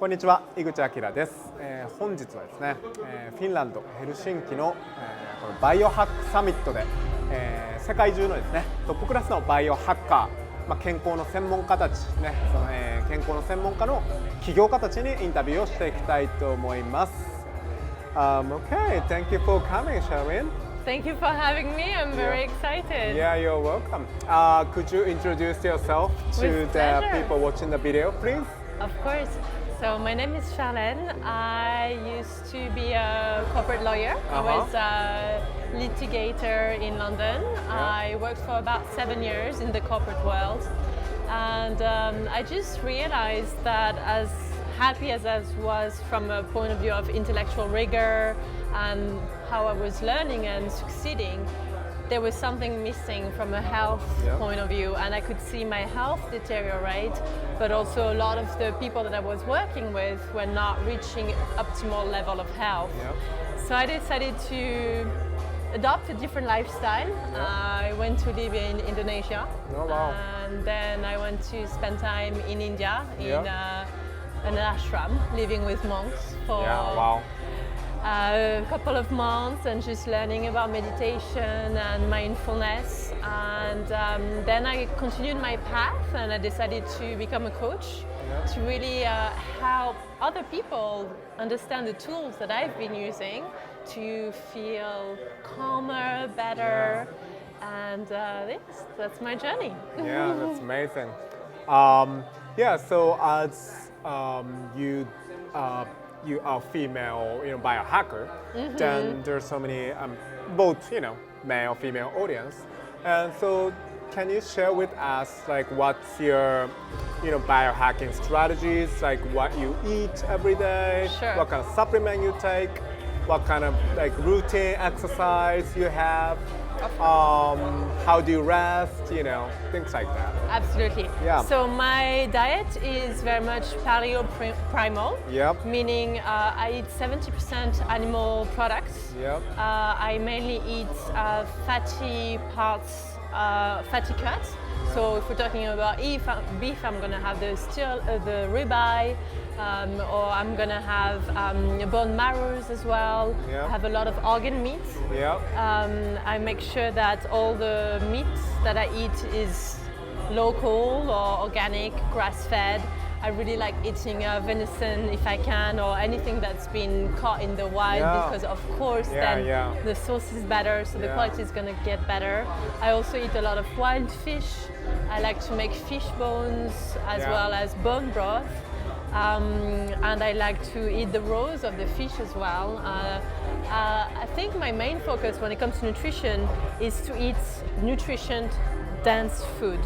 こんにちは、井口明です。本日はですね、フィンランドヘルシンキの、このバイオハックサミットで、世界中のですねトップクラスのバイオハッカー、健康の専門家たちね、健康の専門家の起業家たちにインタビューをしていきたいと思います。Okay, thank you for coming, Charleen. Thank you for having me. I'm very excited. Yeah, you're welcome. Could you introduce yourself to the people watching the video, please? Of course. So my name is Charleen. I used to be a corporate lawyer. I was a litigator in London. I worked for about 7 years in the corporate world. And I just realized that as happy as I was from a point of view of intellectual rigor and how I was learning and succeeding, there was something missing from a health point of view, and I could see my health deteriorate, but also a lot of the people that I was working with were not reaching optimal level of health. So I decided to adopt a different lifestyle. I went to live in Indonesia, and then I went to spend time in India in an ashram, living with monks for a couple of months and just learning about meditation and mindfulness. And then I continued my path and I decided to become a coach to really help other people understand the tools that I've been using to feel calmer, better. And that's my journey. Yeah, that's amazing. So as you are female, biohacker, then there's so many, both, male, female audience. And so can you share with us, like, what's your, biohacking strategies, like what you eat every day, what kind of supplement you take, what kind of, like, routine exercise you have, how do you rest, things like that. Absolutely. Yeah. So my diet is very much paleo-primal, meaning I eat 70% animal products. I mainly eat fatty parts, fatty cuts. So if we're talking about beef, I'm going to have the ribeye, or I'm going to have bone marrows as well. I have a lot of organ meat. I make sure that all the meat that I eat is local or organic, grass-fed. I really like eating venison if I can, or anything that's been caught in the wild, because of course then the sauce is better, so the quality is going to get better. I also eat a lot of wild fish. I like to make fish bones as well as bone broth. And I like to eat the roes of the fish as well. I think my main focus when it comes to nutrition is to eat nutrition-dense food.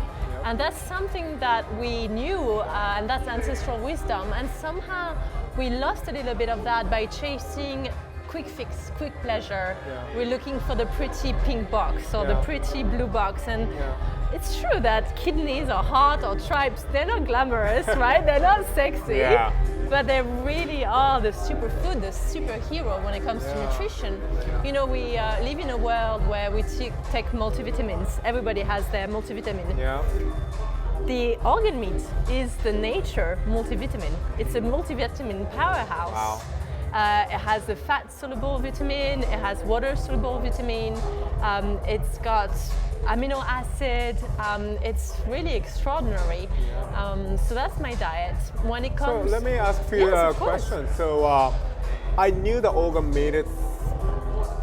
And that's something that we knew, and that's ancestral wisdom. And somehow we lost a little bit of that by chasing quick fix, quick pleasure. We're looking for the pretty pink box or the pretty blue box. And it's true that kidneys or heart or tripes, they're not glamorous, right? They're not sexy, but they really are the superfood, the superhero when it comes to nutrition. We live in a world where we take multivitamins. Everybody has their multivitamin. The organ meat is the nature multivitamin. It's a multivitamin powerhouse. It has the fat-soluble vitamin, it has water-soluble vitamin, it's got amino acid, it's really extraordinary. So that's my diet. When it comes... So let me ask you a question. So I knew the organ meat is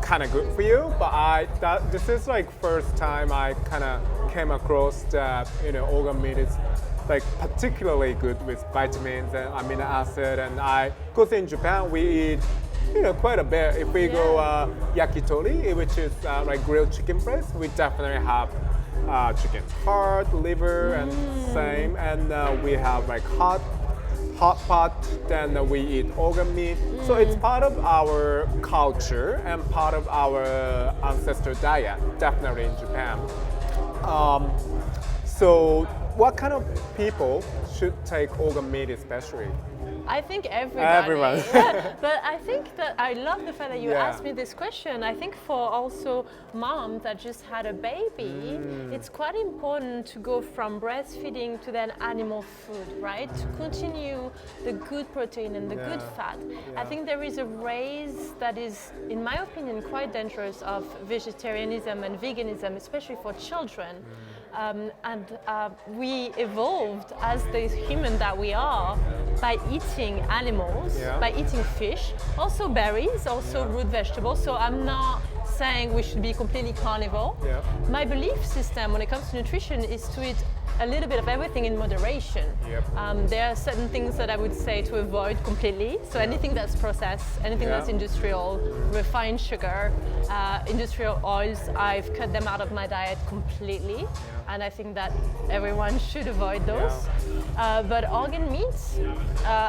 kind of good for you, but this is like first time I kind of came across that organ meat is like particularly good with vitamins and amino acid. And because in Japan we eat quite a bit. If we go yakitori, which is like grilled chicken breast, we definitely have chicken heart, liver, and same. And we have like hot pot, then we eat organ meat. So it's part of our culture and part of our ancestor diet, definitely in Japan. So what kind of people should take organ meat especially? I think everybody. Everyone. But I think that I love the fact that you asked me this question. I think for also moms that just had a baby, it's quite important to go from breastfeeding to then animal food, right? To continue the good protein and the good fat. I think there is a race that is, in my opinion, quite dangerous of vegetarianism and veganism, especially for children. We evolved as the human that we are by eating animals, by eating fish, also berries, also root vegetables. So I'm not saying we should be completely carnivore. My belief system when it comes to nutrition is to eat a little bit of everything in moderation. There are certain things that I would say to avoid completely. So anything that's processed, anything that's industrial, refined sugar, industrial oils, I've cut them out of my diet completely. And I think that everyone should avoid those. But organ meats,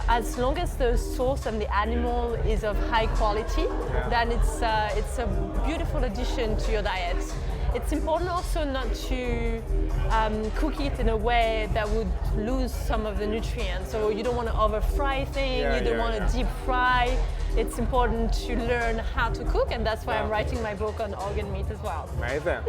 as long as the source of the animal is of high quality, then it's a beautiful addition to your diet. It's important also not to cook it in a way that would lose some of the nutrients. So you don't want to over fry things, you don't want to deep fry. It's important to learn how to cook, and that's why I'm writing my book on organ meat as well. Amazing.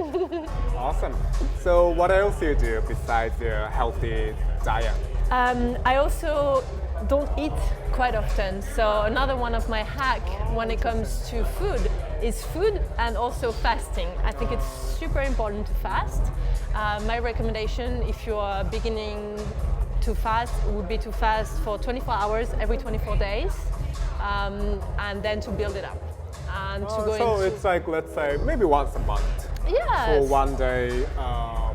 Awesome. So what else do you do besides your healthy diet? I also don't eat quite often. So another one of my hack when it comes to food is food and also fasting. I think it's super important to fast. My recommendation if you are beginning to fast would be to fast for 24 hours every 24 days and then to build it up. And to go so it's like, let's say, maybe once a month for 1 day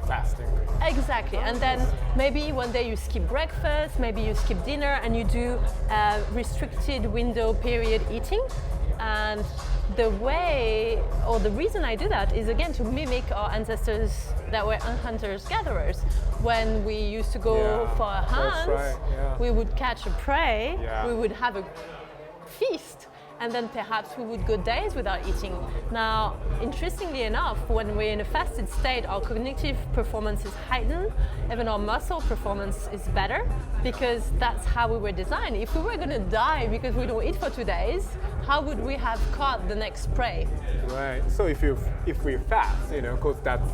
fasting. Exactly, and then maybe one day you skip breakfast, maybe you skip dinner, and you do a restricted window period eating. And the way, or the reason I do that is again to mimic our ancestors that were hunters-gatherers. When we used to go for a hunt, we would catch a prey, we would have a feast, and then perhaps we would go days without eating. Now, interestingly enough, when we're in a fasted state, our cognitive performance is heightened, even our muscle performance is better, because that's how we were designed. If we were gonna die because we don't eat for 2 days, how would we have caught the next prey? Right, so if we fast, because that's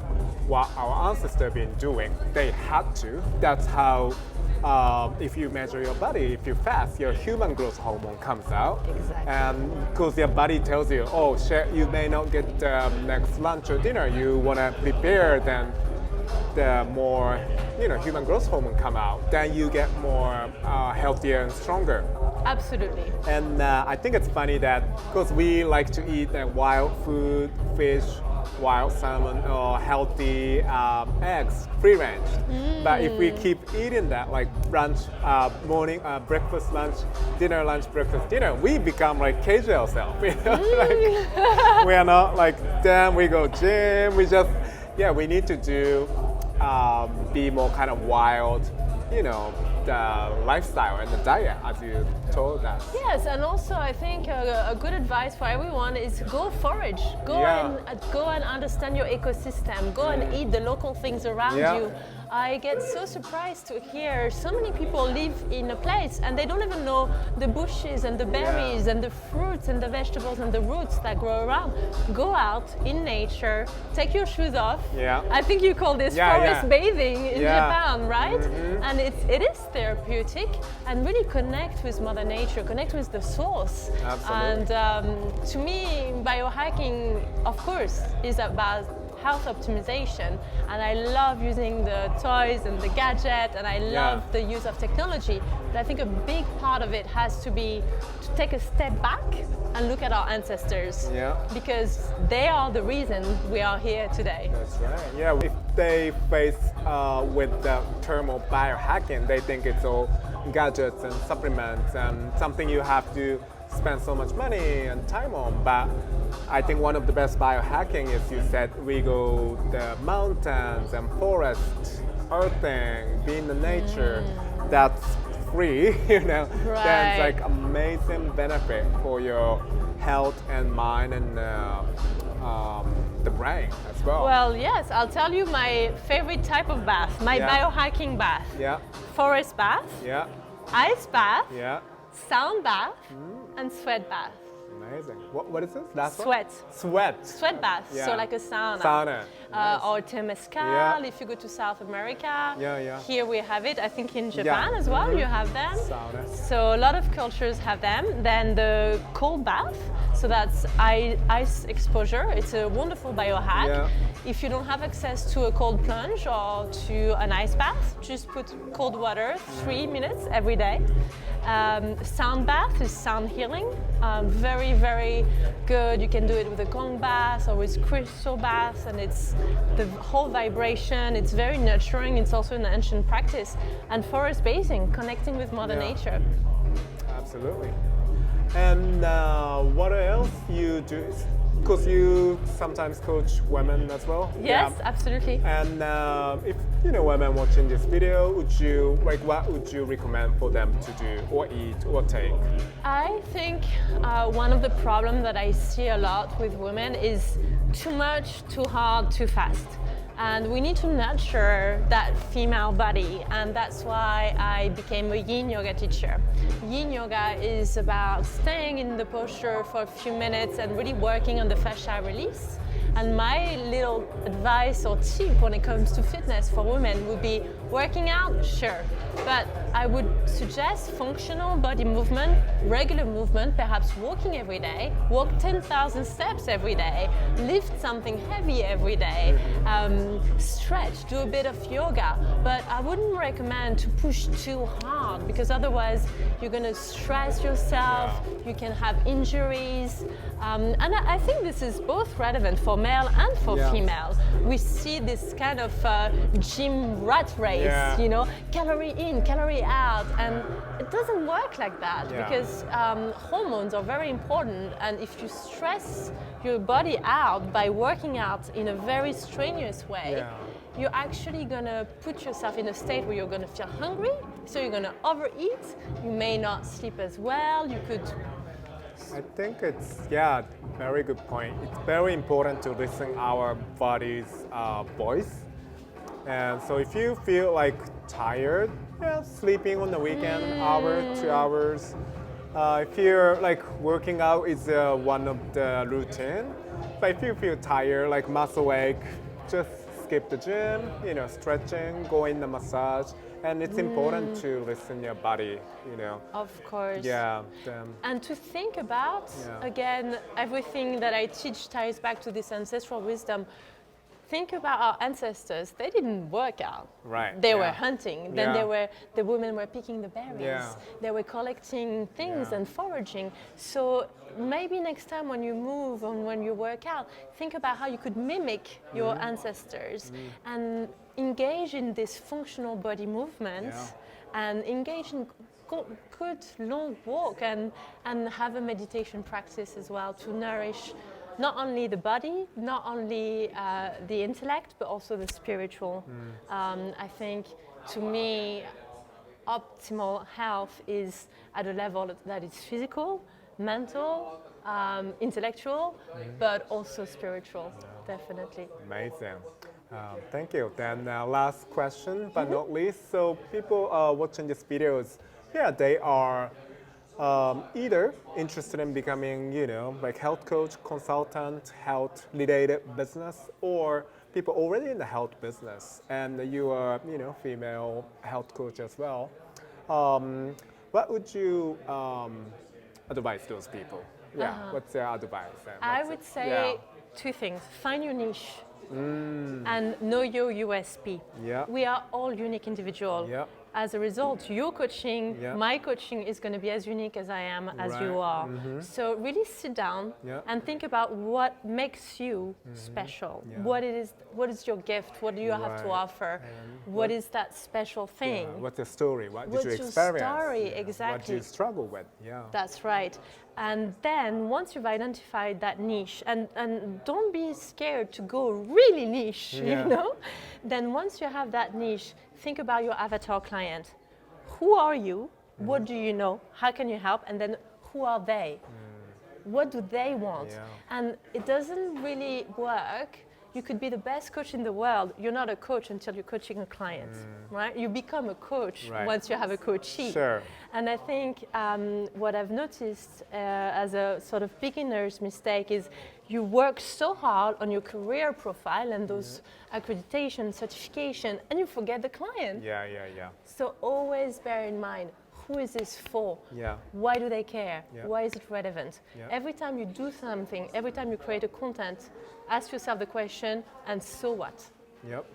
what our ancestors been doing, they had to. That's how, if you measure your body, if you fast, your human growth hormone comes out. Exactly. And because your body tells you, oh, shit, you may not get next lunch or dinner, you want to prepare, then the more human growth hormone come out, then you get more healthier and stronger. Absolutely. And I think it's funny that because we like to eat wild food, fish, wild salmon, or healthy eggs, free range. But if we keep eating that, like brunch, morning, breakfast, lunch, breakfast, dinner, we become like cage ourselves. Like, we are not like, damn, we go gym. We just, we need to do, be more kind of wild, the lifestyle and the diet, as you told us. Yes, and also I think a good advice for everyone is go forage, go and understand your ecosystem, go and eat the local things around you. I get so surprised to hear so many people live in a place and they don't even know the bushes and the berries and the fruits and the vegetables and the roots that grow around. Go out in nature, take your shoes off. I think you call this forest bathing in Japan, right? And it is therapeutic, and really connect with Mother Nature, connect with the source. Absolutely. And to me, biohacking, of course, is about health optimization, and I love using the toys and the gadget, and I love the use of technology. But I think a big part of it has to be to take a step back and look at our ancestors, because they are the reason we are here today. That's right. Yeah, if they face with the term of biohacking, they think it's all gadgets and supplements and something you have to spend so much money and time on. But I think one of the best biohacking is, you said, we go the mountains and forests, earthing, be in the nature. That's free, That's like amazing benefit for your health and mind and the brain as well. Well, yes, I'll tell you my favorite type of bath, my biohacking bath. Yeah. Forest bath, Yeah. ice bath, Yeah. sound bath, and sweat bath. Amazing. What is this? Last Sweat. one? Sweat. Sweat bath, Yeah. so like a sauna. Sauna. Nice. Or temescal, Yeah. if you go to South America. Yeah. Here we have it. I think in Japan Yeah. as well, you have them. Sauna. So a lot of cultures have them. Then the cold bath, so that's ice exposure. It's a wonderful biohack. Yeah. If you don't have access to a cold plunge or to an ice bath, just put cold water 3 minutes every day. Sound bath is sound healing. Very, very good. You can do it with a gong bath or with crystal bath, and it's the whole vibration. It's very nurturing. It's also an ancient practice. And forest bathing, connecting with Mother Nature. Absolutely. And what else you do? Because you sometimes coach women as well. Yes, absolutely. And if women watching this video, what would you recommend for them to do or eat or take? I think one of the problems that I see a lot with women is too much, too hard, too fast. And we need to nurture that female body, and that's why I became a yin yoga teacher. Yin yoga is about staying in the posture for a few minutes and really working on the fascia release. And my little advice or tip when it comes to fitness for women would be working out, sure, but I would suggest functional body movement, regular movement, perhaps walking every day, walk 10,000 steps every day, lift something heavy every day, stretch, do a bit of yoga, but I wouldn't recommend to push too hard because otherwise you're going to stress yourself, you can have injuries, and I think this is both relevant for male and for female. We see this kind of gym rat race, calorie in, calorie out, and it doesn't work like that because hormones are very important, and if you stress your body out by working out in a very strenuous way, you're actually going to put yourself in a state where you're going to feel hungry, so you're going to overeat, you may not sleep as well, you could... I think it's, very good point. It's very important to listen our body's voice. And so if you feel like tired, sleeping on the weekend, hour, 2 hours. If you're like working out is one of the routine. But if you feel tired, like muscle ache, just skip the gym, stretching, go in the massage. And it's important to listen your body, Of course. Yeah. And to think about, again, everything that I teach ties back to this ancestral wisdom. Think about our ancestors. They didn't work out. Right. They were hunting. Then the women were picking the berries. Yeah. They were collecting things and foraging. So maybe next time when you move and when you work out, think about how you could mimic your ancestors and engage in this functional body movement and engage in good long walk and have a meditation practice as well to nourish not only the body, not only the intellect, but also the spiritual. I think, to me, optimal health is at a level that is physical, mental, intellectual, but also spiritual, definitely. Amazing. Thank you. Then last question, but not least. So people watching these videos, they are either interested in becoming, like health coach, consultant, health-related business, or people already in the health business, and you are, female health coach as well. What would you advise those people? What's their advice? I would say two things. Find your niche. And know your USP. We are all unique individuals. As a result, your coaching, my coaching is going to be as unique as I am, as you are. So really sit down and think about what makes you special. What is your gift? What do you have to offer? What is that special thing? What's your story? What did you experience? What's your story? Exactly. What do you struggle with? That's right. And then once you've identified that niche, and don't be scared to go really niche, then once you have that niche, think about your avatar client. Who are you? What do you know? How can you help? And then who are they? what do they want? Yeah. And it doesn't really work. You could be the best coach in the world. You're not a coach until you're coaching a client, right? You become a coach once you have a coachee. Sure. And I think what I've noticed as a sort of beginner's mistake is you work so hard on your career profile and those accreditation, certification, and you forget the client. Yeah. So always bear in mind, who is this for? Yeah. Why do they care? Yeah. Why is it relevant? Yeah. Every time you do something, every time you create a content, ask yourself the question, and so what? Yep.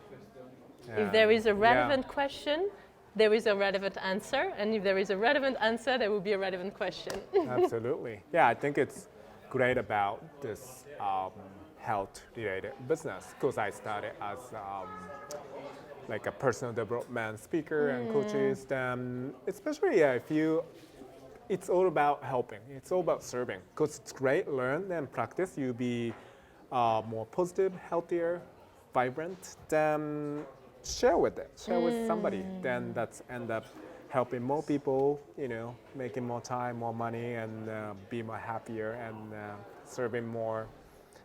If there is a relevant question, there is a relevant answer, and if there is a relevant answer, there will be a relevant question. Absolutely. Yeah, I think it's great about this health-related business because I started as like a personal development speaker and coaches. Especially if it's all about helping. It's all about serving because it's great. Learn and practice. You'll be more positive, healthier, vibrant. Then share with it. Share with somebody. Then that's end up helping more people. Making more time, more money, and be more happier and serving more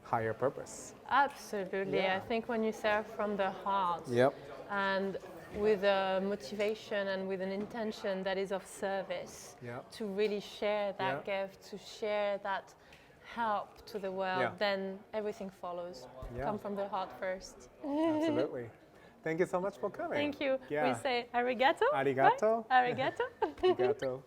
higher purpose. Absolutely. Yeah. I think when you serve from the heart. Yep. And with a motivation and with an intention that is of service, to really share that gift, to share that help to the world, then everything follows. Come from the heart first. Absolutely. Thank you so much for coming. Thank you. Yeah. We say arigato. Arigato. Right? Arigato. Arigato.